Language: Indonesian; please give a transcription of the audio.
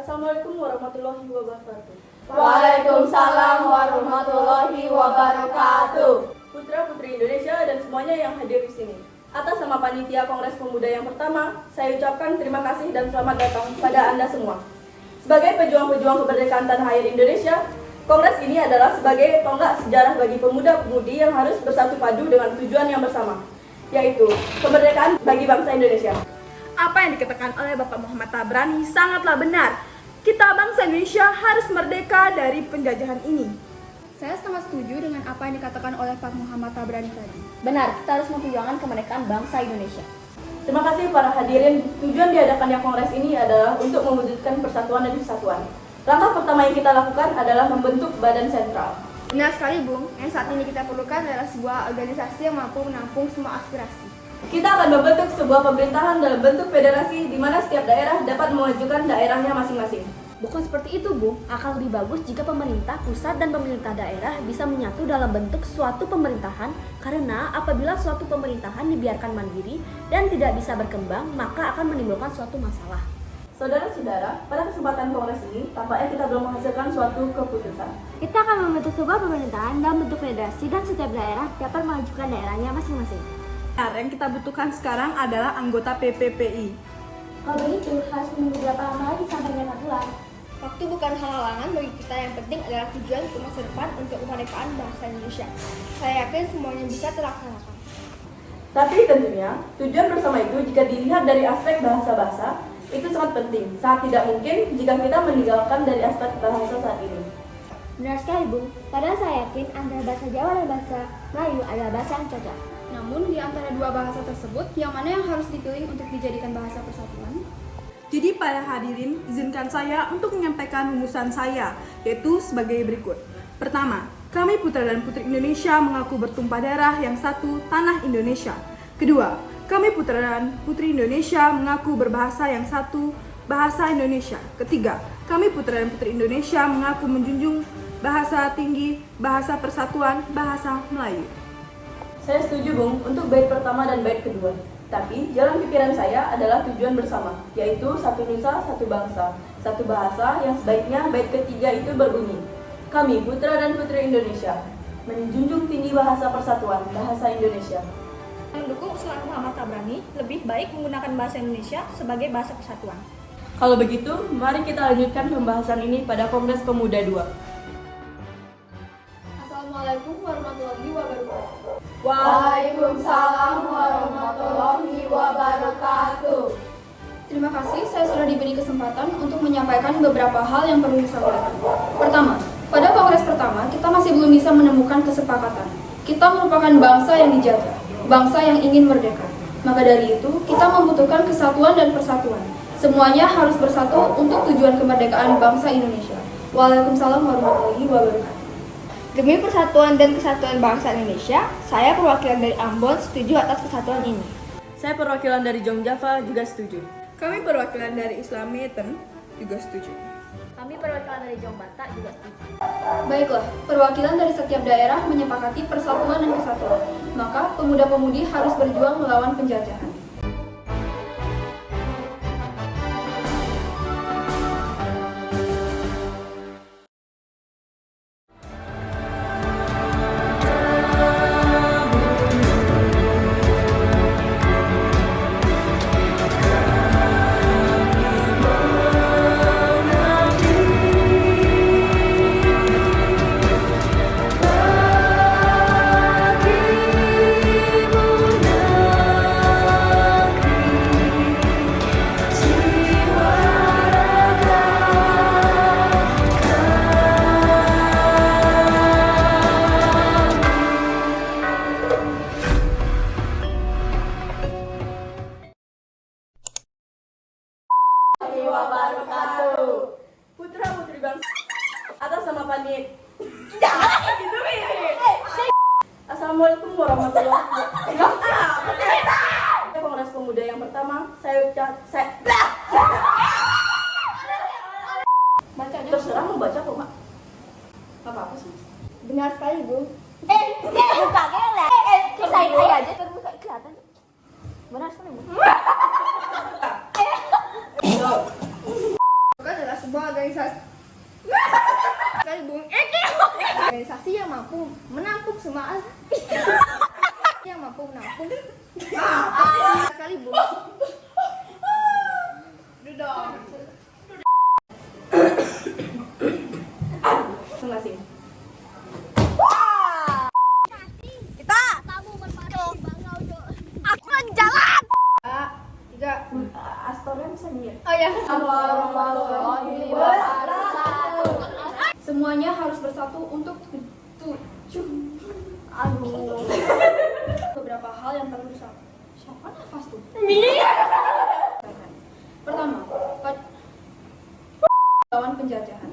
Assalamualaikum warahmatullahi wabarakatuh. Waalaikumsalam warahmatullahi wabarakatuh. Putra-putri Indonesia dan semuanya yang hadir di sini. Atas nama Panitia Kongres Pemuda yang pertama, saya ucapkan terima kasih dan selamat datang pada Anda semua. Sebagai pejuang-pejuang kemerdekaan tanah air Indonesia, Kongres ini adalah sebagai tonggak sejarah bagi pemuda-pemudi yang harus bersatu padu dengan tujuan yang bersama, yaitu kemerdekaan bagi bangsa Indonesia. Apa yang dikatakan oleh Bapak Muhammad Tabrani sangatlah benar. Kita bangsa Indonesia harus merdeka dari penjajahan ini. Saya sangat setuju dengan apa yang dikatakan oleh Pak Muhammad Tabrani tadi. Benar, kita harus memperjuangkan kemerdekaan bangsa Indonesia. Terima kasih para hadirin. Tujuan diadakannya Kongres ini adalah untuk mewujudkan persatuan dan kesatuan. Langkah pertama yang kita lakukan adalah membentuk badan sentral. Benar sekali, Bung. Yang saat ini kita perlukan adalah sebuah organisasi yang mampu menampung semua aspirasi. Kita akan membentuk sebuah pemerintahan dalam bentuk federasi di mana setiap daerah dapat memajukan daerahnya masing-masing. Bukan seperti itu, Bung. Akan lebih bagus jika pemerintah pusat dan pemerintah daerah bisa menyatu dalam bentuk suatu pemerintahan, karena apabila suatu pemerintahan dibiarkan mandiri dan tidak bisa berkembang, maka akan menimbulkan suatu masalah. Saudara-saudara, pada kesempatan Kongres ini, tampaknya kita belum menghasilkan suatu keputusan. Kita akan membentuk sebuah pemerintahan dalam bentuk federasi dan setiap daerah dapat mengajukan daerahnya masing-masing. Yang kita butuhkan sekarang adalah anggota PPPI. Kalau begitu, harus menunggu berapa lama lagi sampai nyetak bulan? Waktu bukan halangan bagi kita, yang penting adalah tujuan untuk masa depan untuk kemerdekaan bangsa Indonesia. Saya yakin semuanya bisa terlaksanakan. Tapi tentunya, tujuan bersama itu jika dilihat dari aspek bahasa-bahasa, itu sangat penting. Sangat tidak mungkin jika kita meninggalkan dari aspek bahasa saat ini. Benar sekali, Bung. Padahal saya yakin antara bahasa Jawa dan bahasa Melayu adalah bahasa yang cocok. Namun, di antara dua bahasa tersebut, yang mana yang harus dipilih untuk dijadikan bahasa persatuan? Jadi para hadirin, izinkan saya untuk menyampaikan rumusan saya, yaitu sebagai berikut. Pertama, kami putra dan putri Indonesia mengaku bertumpah darah yang satu, tanah Indonesia. Kedua, kami putra dan putri Indonesia mengaku berbahasa yang satu, bahasa Indonesia. Ketiga, kami putra dan putri Indonesia mengaku menjunjung bahasa tinggi, bahasa persatuan, bahasa Melayu. Saya setuju, Bung, untuk bait pertama dan bait kedua. Tapi, jalan pikiran saya adalah tujuan bersama, yaitu satu nusa, satu bangsa, satu bahasa yang sebaiknya bait ketiga itu berbunyi. Kami, putra dan putri Indonesia, menjunjung tinggi bahasa persatuan, bahasa Indonesia. Mendukung usulan Muhammad Tabrani, lebih baik menggunakan bahasa Indonesia sebagai bahasa persatuan. Kalau begitu, mari kita lanjutkan pembahasan ini pada Kongres Pemuda 2. Assalamualaikum warahmatullahi wabarakatuh. Waalaikumsalam warahmatullahi wabarakatuh. Terima kasih, saya sudah diberi kesempatan untuk menyampaikan beberapa hal yang perlu disampaikan. Pertama, pada Kongres pertama, kita masih belum bisa menemukan kesepakatan. Kita merupakan bangsa yang dijajah, bangsa yang ingin merdeka. Maka dari itu, kita membutuhkan kesatuan dan persatuan. Semuanya harus bersatu untuk tujuan kemerdekaan bangsa Indonesia. Waalaikumsalam warahmatullahi wabarakatuh. Demi persatuan dan kesatuan bangsa Indonesia, saya perwakilan dari Ambon setuju atas kesatuan ini. Saya perwakilan dari Jongjava juga setuju. Kami perwakilan dari Islamiyeten juga setuju. Kami perwakilan dari Jombata juga setuju. Baiklah, perwakilan dari setiap daerah menyepakati persatuan dan kesatuan. Maka pemuda-pemudi harus berjuang melawan penjajahan. Putra-putri bangsa, atas nama Panitia. Assalamualaikum warahmatullahi wabarakatuh. Kongres Pemuda yang pertama, Bacanya terserah mau baca kok, Mak. Apa sih? benar sekali, Bu. Buka gelek. Kisahin aja terbuka kelihatan. Benar sekali, Bu. Bukan adalah sebuah organisasi yang mampu menampung semua yang mampu menampung sekali Bung. Masing-masing. Astornya bisa nyiar. Oh ya. Semuanya harus bersatu untuk beberapa hal yang perlu siapa nafas tuh? Pertama, lawan penjajahan.